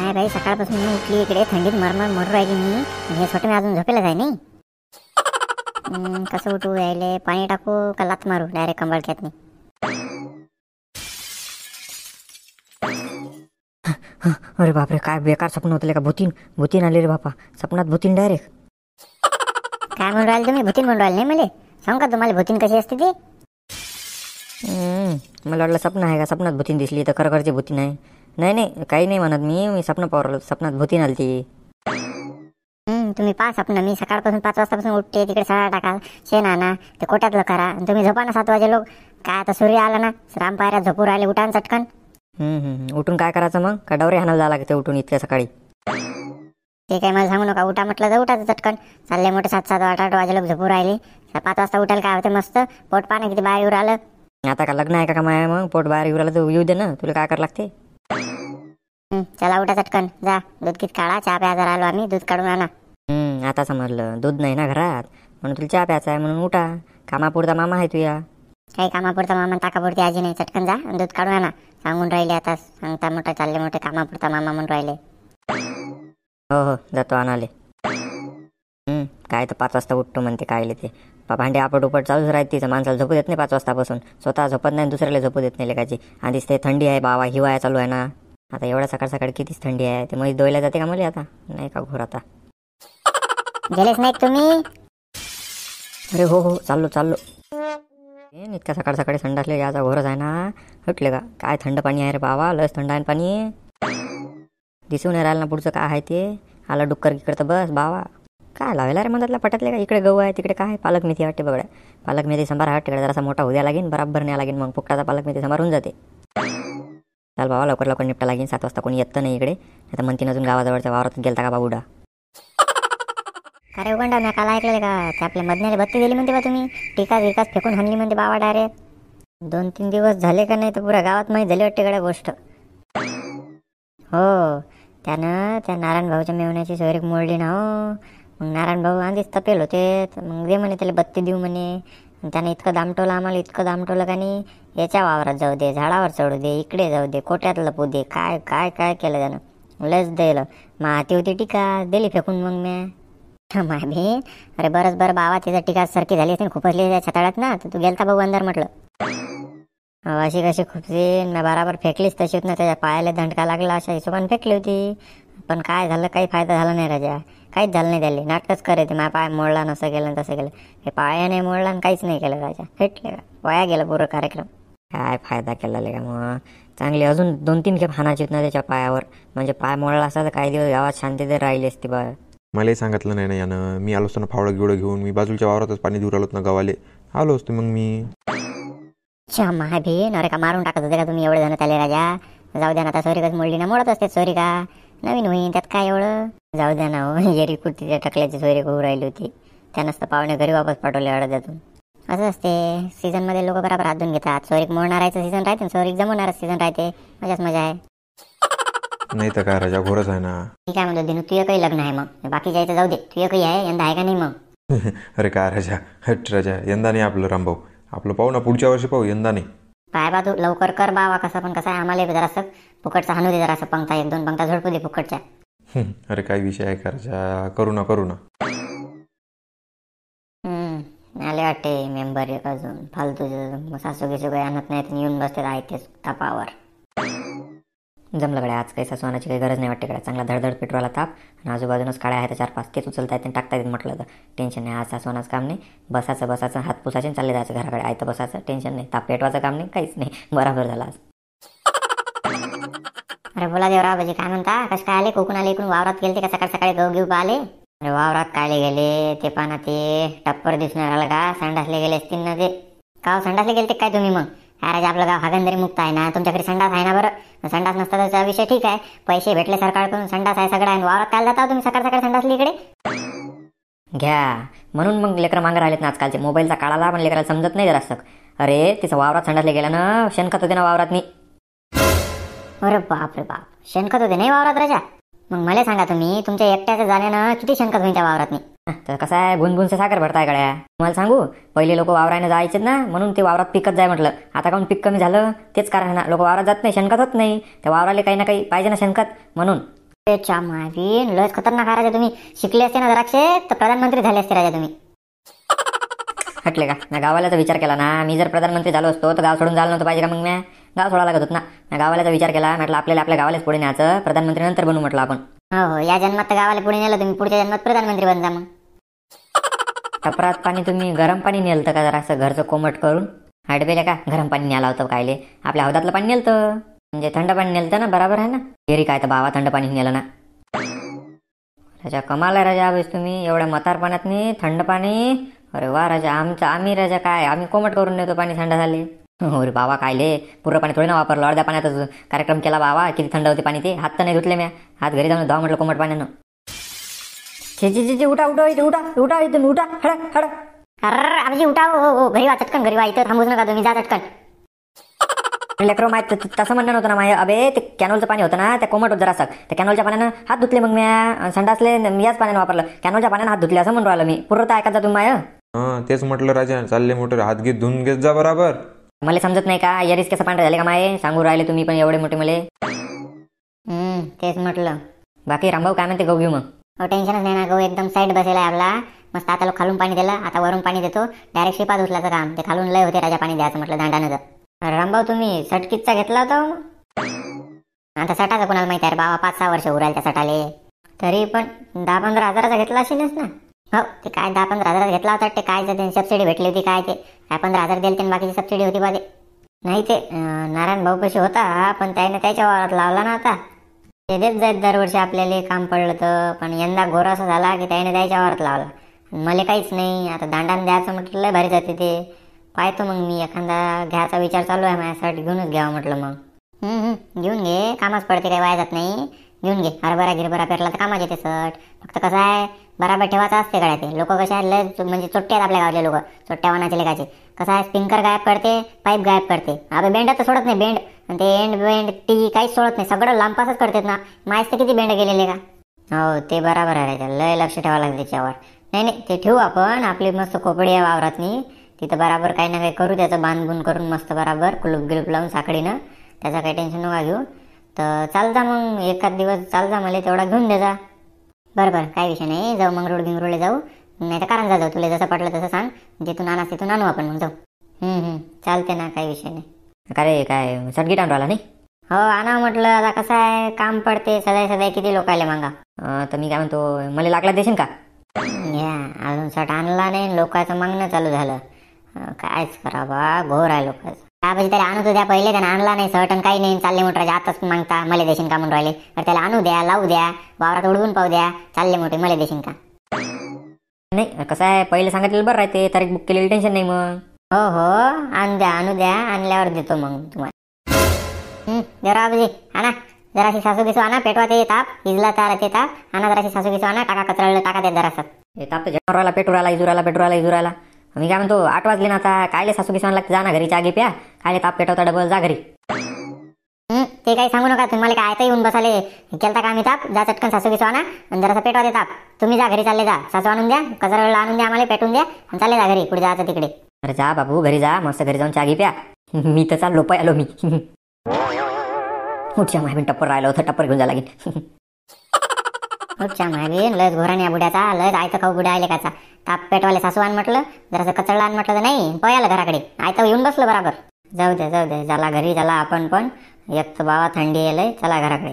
नाही बाई, सकाळपासून मी उठली इकडे थंडीत मरमर मरू राहिली मी. हे छोटे मी अजून झोपेलाच आहे नाही. कसं उठू यायले, पाणी टाकू का लात मारू डायरेक्ट कंबळक्यात नाही. अरे बापरे, काय बेकार स्वप्न होतले का. भूतीन भूतीन आले रे बापा, स्वप्नात भूतीन डायरेक्ट. काय म्हणून राहिले तुम्ही? भूतीन म्हणून राहिले नाही मला. सांग का तुम्हाला भूतीन कशी असते ती? मला वाटलं स्वप्न आहे का, स्वप्नात भूतीन दिसली तर खरखरची भूतीन आहे. नाही नाही, काही नाही म्हणत मी स्वप्न पावरलं, स्वप्नात भूतीन आली ती. तुम्ही पहा स्वप्न. मी सकाळपासून 5 वाजतापासून उठते, तिकडे सळा टाका, शेण आणा, ते कोट्यातलं करा, आणि तुम्ही झोपा ना 7 वाजे लोक. काय आता सूर्य आला ना, रामपायऱ्या झोपू राहिले, उठा ना चटकन. उठून काय करायचं मग? का डवरे हाणायला जावं लागते उठून इतक्या सकाळी? ते काय मला सांगू नका. उठा म्हटलं तर उठाचं चटकन. चालले मोठे 7-7, 8-8 वाजे लोक झोपू राहिले. 5 वाजता उठायला काय होते मस्त. पोट पाणी किती बाहेर येऊ राहिलं. आता का लग्न आहे का माया? मग पोट बाहेर येऊ राहिलं तर येऊ दे ना, तुला काय करावं लागते. चला उठा चटकन, जा दूध किती काढा, चहा प्यायला राहिलो आम्ही, दूध काढून आणा. आता समजलं, दूध नाही ना घरात म्हणून तुला चहा प्यायचा आहे, म्हणून उठा. कामापुरता मामा आहे तुया. काही कामापुरता मामा, ताकापुरती आजी नाही. चटकन जा आणि दूध काढून आणा. सांगून राहिले आता, सांगता मोठा चालले मोठे, कामापुरता मामा म्हणून राहिले. हो जातो आणाले. काय तर 5 वाजता उठतो म्हणते, कायले ते भांडे आपट उपट चालूच राहते तिचं. माणसाला झोपू देत नाही 5 वाजतापासून, स्वतः झोपत नाही, दुसऱ्याला झोपू देत नाही लेकाची. आधीच ते थंडी आहे बाबा, हिवाळा चालू आहे ना. आता एवढ्या सकाळ सकाळी कितीच थंडी आहे. ते मध्ये दोयला जाते का मला आता? नाही का घोर आता. गेलेच नाही तुम्ही? अरे हो चाललो. इतक्या सकाळ सकाळी संडासले याचा घोरच आहे ना. हटले का काय थंड पाणी आहे रे बाबा, लस थंड आहे पाणी. दिसून नाही राहिलं ना पुढचं काय आहे ते. आला डुक्कर इकडं तर बस बाबा. काय लावायला रे मधातला पटातले का? इकडे गहू आहे, तिकडे काय पालक मेथी वाटते बघा. पालक मेथी संभार आहे तिकडे, जरासा मोठा उद्या लागेल, बराबर न्या लागेल, मग फुकटाचा पालक मेथी संभार होऊन जाते. चाल बाबा, लवकर निपटा लागेल. 7 वाजता कोणी येतं नाही इकडे. आता म्हणतीन अजून गावाजवळच्या वावरात गेलता का बाबूडा? अरे उगंडा, मी काल ऐकलेलं का ते आपल्या मधण्याला बत्ती दिली म्हणते बा तुम्ही. टिकाच फेकून हाणली म्हणते बाबा डायरेक्ट. 2-3 दिवस झाले का नाही तर पुऱ्या गावात माहीत झाली वाटते गड्या गोष्ट. हो, त्यानं त्या नारायण भाऊच्या मेवण्याची सोयरीक मोडली ना हो. मग नारायण भाऊ आधीच तपेल होते, मग दे म्हणे त्याला बत्ती देऊ म्हणे. त्यानं इतकं दामटवलं आम्हाला, इतकं दामटवलं का नाही. याच्या वावरात जाऊ दे, झाडावर चढू दे, इकडे जाऊ दे, कोट्यात लपू दे, काय काय काय केलं त्यानं. लस द्यायला माती होती टीका, दिली फेकून मग मी. माय बहीण, अरे बरं बाबा, तिथं टीका सारखी झाली असते, खुपसली त्या छताळ्यात ना, तर तू गेलता भाऊ अंदर म्हटलं. अशी कशी खुपसी, मी बराबर फेकलीच तशी होती ना. त्याच्या पायाला दंडका लागला, अशा हिशोबाने फेकली होती. पण काय झालं, काही फायदा झाला नाही राजा. काहीच झालं नाही त्याला. नाटकच करायचे, माझा पाय मोडला, नसं केलं तसं केलं. हे पाया नाही मोडला आणि काहीच नाही केलं राजा. फेटले का वाया गेला पुरं कार्यक्रम. काय फायदा केला का मग? चांगली अजून 2-3 खेप हाणाची ना त्याच्या पायावर, म्हणजे पाय मोडला असता तर काही दिवस गावात शांती राहिली असती बा. मलाही सांगितलं नाही ना यानं. मी आलो असतो ना फावडं गिवडं घेऊन, मी बाजूच्या वावरातच पाणी देऊ आलोत ना गावाले, आलो असतो मग मी. माय बहीण, अरे का मारून टाकत होते का तुम्ही एवढे जण त्याले राजा? जाऊ द्या ना, आता सोरी कस मोडली ना, मोडत असते सोरी का, नवीन होईन त्यात काय एवढं. जाऊ द्या ना हो, येरी कुर्तीच्या टकल्याची सोयरी होऊ राहिली होती. त्यानंच तर पाहुणे घरी वापस पाठवले अडद्यातून. असं असते सीझनमध्ये, लोक बरोबर हात धुवून घेतात. सोरीक मोडणारायचं सीझन राहते, सोरीक जमवणारच सीझन राहते. मजाच मजा आहे. नाही तर काय राजा, घोरच आहे ना. मी काय म्हणतो दिनू, तुझं काही लग्न आहे मग, बाकी जायचं जाऊ दे, तुझं काही आहे यंदा आहे का नाही मग? अरे काय राजा, हट राजा, यंदा नाही आपलं रामभाऊ. आपलं पाहू ना, पुढच्या वर्षी पाहू, यंदा नाही. पाय बा तू लवकर कर बाबा. कसं पण कसं आहे, आम्हाला जरासं फुकटचा हाणू दे, जरासं पंक्ता 1-2 पंक्ता झडपू दे फुकटच्या. अरे काय विषय आहे का राजा, करू ना. आले वाटते मेंबर एक अजून फालतू. सासू गिसू काही आणत नाहीत, येऊन बसते राहतेच तापावर. जमलं गड्या, आज काही सासवानाची काही गरज नाही वाटते गड्या. चांगला धडधड पेटवायला ताप, आणि आजूबाजूनच काळ्या आहेत 4-5, तेच उचलता येते टाकता येते म्हटलं तर. टेन्शन नाही, आज सासवानाचं काम नाही. बसायचं हात पुसायचे चालले जायचं घराकडे. आयतं बसायचं, टेन्शन नाही. ताप पेटवायचं काम नाही, काहीच नाही. बराबर झाला आज. अरे बोला देवराव बाजी, काय म्हणता? कसं काय आले? कोकण आले इकडून? वावरात गेले का सकाळ सकाळी गहू घेऊ आले? अरे वावरात कायले गेले ते पाना, ते टप्पर दिसून राहिलं का? संडासले गेले असतील ना ते. का संडासले गेले ते काय तुम्ही मग? अरे आपलं गाव हागंदरी मुक्त आहे ना, तुमच्याकडे संडास आहे ना? बरं संडास नसता त्याचा विषय ठीक आहे, पैसे भेटले सरकारकडून, संडास आहे सगळं आहे. वावरात काय जाता तुम्ही सकाळ सकाळी संडासली इकडे? घ्या म्हणून मग लेकरं मागं राहिलेत ना आजकालचे. मोबाईलचा काळाला पण लेकराला समजत नाही जरासं. अरे तिचं वावरात संडासले गेला ना, शेणखत होते ना वावरात मी. अरे बाप रे बाप, शेणखत होते नाही वावरात राजा? मग मला सांगा तुम्ही, तुमच्या एकट्याच्या जाण्यानं किती शेणखत होईल त्या वावरात नाही? तर कसं आहे, गुणगुणचं साखर भरताय गड्या. तुम्हाला सांगू, पहिले लोक वावराने जायचे ना, म्हणून ते वावरात पिकत जाय म्हटलं. आता काऊन पीक कमी झालं, तेच कारण ना. लोक वावरात जात नाही, शेणखत होत नाही. त्या वावराला काही ना काही पाहिजे ना शेणखत, म्हणून. चा मावीन लस खतरनाक राजा तुम्ही. शिकले असते ना जराक्षे तर प्रधानमंत्री झाले असते राजा तुम्ही. हटले का ना गावाला विचार केला ना. मी जर प्रधानमंत्री झालो असतो तर गाव सोडून झालं नव्हतं पाहिजे का. मग मी गाव सोडा लागत होत ना. गावाला विचार केला म्हटलं आपल्याला आपल्या गावालाच पुढे न्यायचं. प्रधानमंत्री नंतर बनू म्हटलं आपण. हो या जन्मात तर गावाला पुढे नेलं तुम्ही, पुढच्या जन्मात प्रधानमंत्री बन जा मग. टपरात पाणी तुम्ही गरम पाणी नेलतं का जरा असं घरचं कोमट करून. हाडबेल्या का गरम पाणी न्यायला होतं कायले. आपल्या हौदातलं पाणी नेलतं म्हणजे थंड पाणी नेलतं ना. बराबर आहे ना. गेरी काय तर बाबा थंड पाणी नेलं ना. राजा कमाल आहे राजा. बस तुम्ही एवढ्या म्हातारपणात थंड पाणी. अरे वा राजा. आम्ही राजा काय आम्ही कोमट करून नेतो पाणी थंड झाले. हो रे बाबा कायले पुरं पाणी थोडी ना वापरलं. अर्ध्या पाण्यातच कार्यक्रम केला बाबा. किती थंड होते पाणी ते. हात तर नाही धुतले म्या. हात घरी जाऊन धाव म्हटलं कोमट पाण्यानं. छे उठा उठा इथे उठा उठा इथून उठा. हडा हडा. अरे आम्ही उठा. हो घरी वा चटकन घरी वा. इथं थांबूच नका तुम्ही, जा चटकन. लेकरो माहित तसं म्हणणं नव्हतं ना माझ्या. अबे ते कॅनोलचं पाणी होतं ना. त्या कोमट होत जरा त्या कॅनोलच्या पाण्यानं हात धुतले. मग म्या संडासले याच पाण्यानं वापरलं. कॅनोलच्या पाण्यानं हात धुतले असं म्हणून राहिलं मी. पुरं तर ऐका जा तुम्ही माय. तेच म्हटलं राजा. चालले मोठे हात घेत धुवून घेत जा बराबर. मला समजत नाही का यारीस कसं पांढरे झाले का माये. सांगू राहिले तुम्ही पण एवढे मोठे मले. तेच म्हटलं. बाकी रामभाऊ काय म्हणते गहू घेऊ मग. टेन्शनच नाही ना. गहू एकदम साईड बसेला आहे आपला मस्त. आता लोक खालून पाणी दिलं, आता वरून पाणी देतो. डायरेक्ट शिपात उचलायचं काम. ते खालून लय होते राजा पाणी द्यायचं म्हटलं दांडानं. रामभाऊ तुम्ही सटकीचा घेतला होता मग. आता सटाचा कोणाला माहिती आहे बाबा. 5-6 वर्ष उराल त्या सटाले. तरी पण 10-15 हजाराचा घेतला असेलच ना. हो ते काय 10-15 हजाराचा घेतला होता. ते काय ते सबसिडी भेटली होती काय ते काय 15 हजार दिले ते बाकीची सबसिडी होती बा. ते नाही ते नारायण भाऊ कशी होता पण त्याने त्याच्या वावरात लावला ना. आता ते देत जात दरवर्षी आपल्याला काम पडलं तर. पण यंदा घोरासा झाला की त्याने त्याच्या वावरात लावला. मला काहीच नाही. आता दांडाने द्यायचं म्हटलं लय भारी जाते ते. पाहतो मग मी एखादा घ्यायचा विचार चालू आहे माझ्यासाठी. घेऊनच घ्यावं म्हटलं मग. घेऊन घे. कामच पडते काही वाया जात नाही. घेऊन घे. हरभरा गिरभरा पेरला तर कामात येते सट. फक्त कसं आहे बराबर ठेवायचं असते गळ्यात. ते लोक कसे आहे लय म्हणजे चोट्टे आहेत आपल्या गावचे लोक. चोट्ट्या वानाचे लेखाचे. कसं आहे स्पिंकर गायब करते, पाईप गायब करते. अबे बेंड तर सोडत नाही. बेंड आणि ते एंड बेंड टी काहीच सोडत नाही. सगळं लांबपासच करतात ना. माहीत तर किती बेंड गेलेले का. हो ते बराबर आहे. लय लक्ष ठेवावं लागतं त्याच्यावर. नाही ते ठेवू आपण. आपली मस्त कोपडी आहे वावरातनी. तिथं बराबर काही ना काही करू. त्याचं बांधबून करून मस्त बराबर कुलूप गिलूप लावून साखळीनं. त्याचं काही टेन्शन नका घेऊ. तर चालता मग एखाद दिवस चालता. मला तेवढा घेऊन दे जा. बरं काही विषय नाही. जाऊ मग रोड गिंगरोडला जाऊ. नाही तर कारण जाऊ. तुला जसं पटलं तसं सांग. जिथून आणा तिथून आणू आपण मग जाऊ. चालते ना काही विषय नाही. अरे काय सटगीट आणून राहिला नाही. हो आणा म्हटलं. आता कसं आहे काम पडते सध्या किती लोक आले मागा. तर मी काय म्हणतो मला लाकडा देशील का. या अजून सट आणला नाही. लोकांचं मागणं चालू झालं. कायच करावा घोर आहे लोकांचं. त्यापाशी त्याला आणू द्या पहिले. त्यानं आणला नाही सटन काही नाही. चालले मोठे राजा आताच मागता मला देशील का म्हणून राहिले. तर त्याला आणू द्या, लावू द्या, वावरात उडवून पाहू द्या. चालले मोठे मला देशील का. नाही कसं आहे पहिले सांगितलेलं बरं राहते. तारीख बुक केलेली टेन्शन नाही मग. हो आणू द्या. आणल्यावर देतो मग तुम्हाला. जरा आबाजी आणा जराशी सासू गिसू आणा. पेटवा ते ताप. हिजला तार ते ताप. आणा जराशी सासू गिसू आणा. टाका कचराला टाका ते जरासं. हे ताप तर जनावराला पेटुराला इजुराला. मी काय म्हणतो 8 वाजले ना. आता कायले सासू किसान लागते. जा ना घरी चहा घे प्या. कायले ताप पेटवता डबल. जा घरी. ते काही सांगू नका. तुम्हाला काय आता येऊन बसाले केलता का आम्ही ताप. जा चटकन सासू गिसू आणा आणि जरासा पेटवा ते ताप. तुम्ही जा घरी चालले जा. सासू आणून द्या. कचरा आणून द्या. आम्हाला पेटून द्या आणि चालले जा घरी. कुठे जायचं तिकडे. अरे जा बाबू घरी जा. मस्त घरी जाऊन चहा घे प्या. मी तर चाललो आलो मी. उठच्या माहिती टप्पर राहिलं होतं. टप्पर घेऊन जा लागेल. उठच्या माहिती लस घोराने या बुड्याचा. लस आयतं खाऊ बुड्या आले काचा. ताप पेटवाले सासू आण म्हटलं. जरासं कचरा आण म्हटलं तर नाही पयाला घराकडे. आयतं येऊन बसलं बराबर. जाऊ दे. चला घरी चला आपण पण. एक तर बाबा थंडी येलय. चला घराकडे.